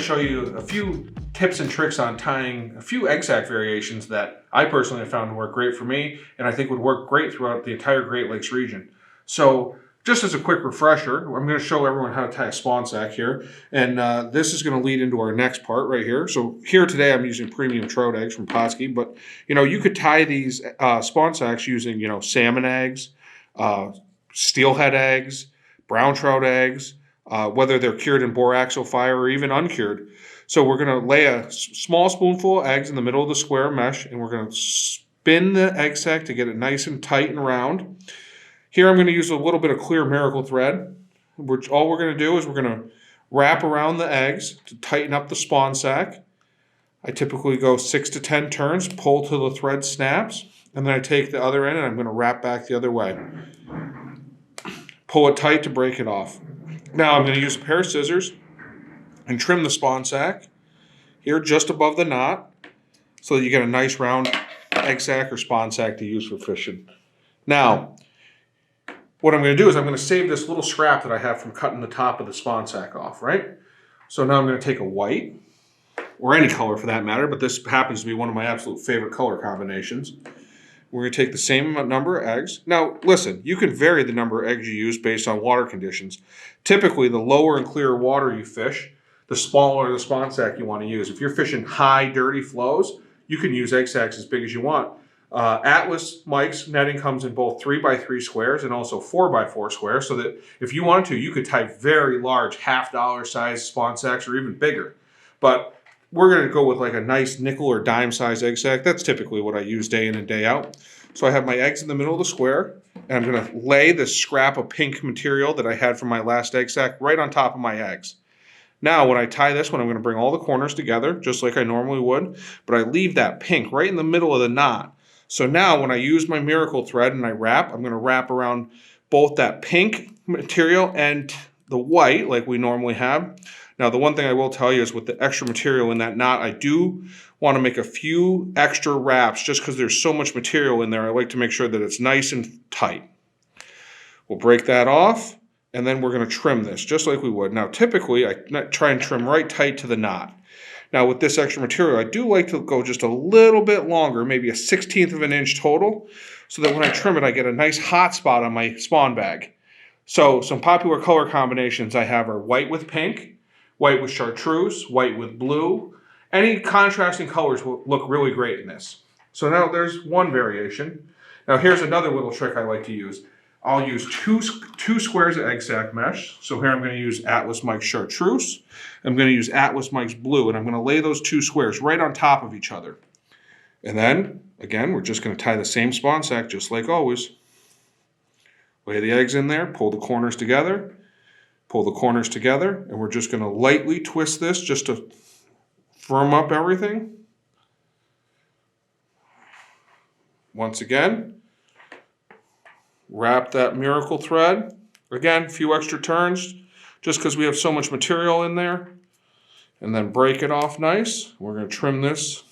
to show you a few tips and tricks on tying a few egg sac variations that I personally have found to work great for me, and I think would work great throughout the entire Great Lakes region. So just as a quick refresher, I'm going to show everyone how to tie a spawn sac here, and this is going to lead into our next part right here. So here today I'm using premium trout eggs from Pautzke, but you could tie these spawn sacs using salmon eggs, steelhead eggs, brown trout eggs, whether they're cured in borax or fire or even uncured. So we're going to lay a small spoonful of eggs in the middle of the square mesh, and we're going to spin the egg sac to get it nice and tight and round. Here I'm going to use a little bit of clear miracle thread, which all we're going to do is we're going to wrap around the eggs to tighten up the spawn sac. I typically go 6 to 10 turns, pull till the thread snaps, and then I take the other end and I'm going to wrap back the other way. Pull it tight to break it off. Now I'm going to use a pair of scissors and trim the spawn sac here just above the knot so that you get a nice round egg sac or spawn sac to use for fishing. Now, what I'm going to do is I'm going to save this little scrap that I have from cutting the top of the spawn sac off, right? So now I'm going to take a white, or any color for that matter, but this happens to be one of my absolute favorite color combinations. We're going to take the same number of eggs. Now, listen, you can vary the number of eggs you use based on water conditions. Typically, the lower and clearer water you fish, the smaller the spawn sac you want to use. If you're fishing high, dirty flows, you can use egg sacs as big as you want. Atlas Mike's netting comes in both 3x3 squares and also 4x4 squares, so that if you wanted to, you could tie very large $half size spawn sacs or even bigger. But we're going to go with like a nice nickel or dime size egg sac. That's typically what I use day in and day out. So I have my eggs in the middle of the square, and I'm going to lay this scrap of pink material that I had from my last egg sac right on top of my eggs. Now, when I tie this one, I'm going to bring all the corners together, just like I normally would, but I leave that pink right in the middle of the knot. So now, when I use my miracle thread and I wrap, I'm going to wrap around both that pink material and the white, like we normally have. Now, the one thing I will tell you is with the extra material in that knot, I do want to make a few extra wraps just because there's so much material in there. I like to make sure that it's nice and tight. We'll break that off. And then we're going to trim this just like we would. Now, typically, I try and trim right tight to the knot. Now, with this extra material, I do like to go just a little bit longer, maybe a 1/16 of an inch total, so that when I trim it, I get a nice hot spot on my spawn bag. So, some popular color combinations I have are white with pink, white with chartreuse, white with blue. Any contrasting colors will look really great in this. So now there's one variation. Now, here's another little trick I like to use. I'll use two squares of egg sac mesh. So here I'm going to use Atlas Mike's chartreuse. I'm going to use Atlas Mike's blue, and I'm going to lay those two squares right on top of each other. And then, again, we're just going to tie the same spawn sac just like always. Lay the eggs in there, pull the corners together, and we're just going to lightly twist this just to firm up everything. Once again, wrap that miracle thread. Again, a few extra turns just because we have so much material in there. And then break it off nice. We're going to trim this.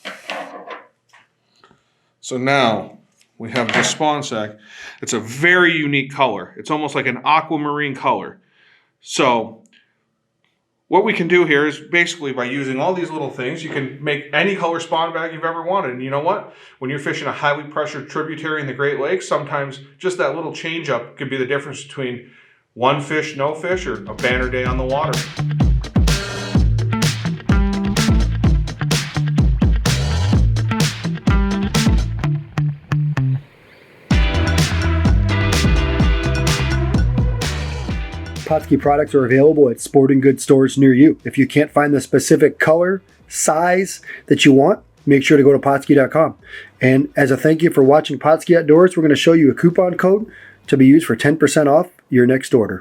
So now we have the spawn sac. It's a very unique color. It's almost like an aquamarine color. So what we can do here is basically by using all these little things, you can make any color spawn bag you've ever wanted. And you know what? When you're fishing a highly pressured tributary in the Great Lakes, sometimes just that little change up could be the difference between one fish, no fish, or a banner day on the water. Pautzke products are available at sporting goods stores near you. If you can't find the specific color, size that you want, make sure to go to Pautzke.com. And as a thank you for watching Pautzke Outdoors, we're going to show you a coupon code to be used for 10% off your next order.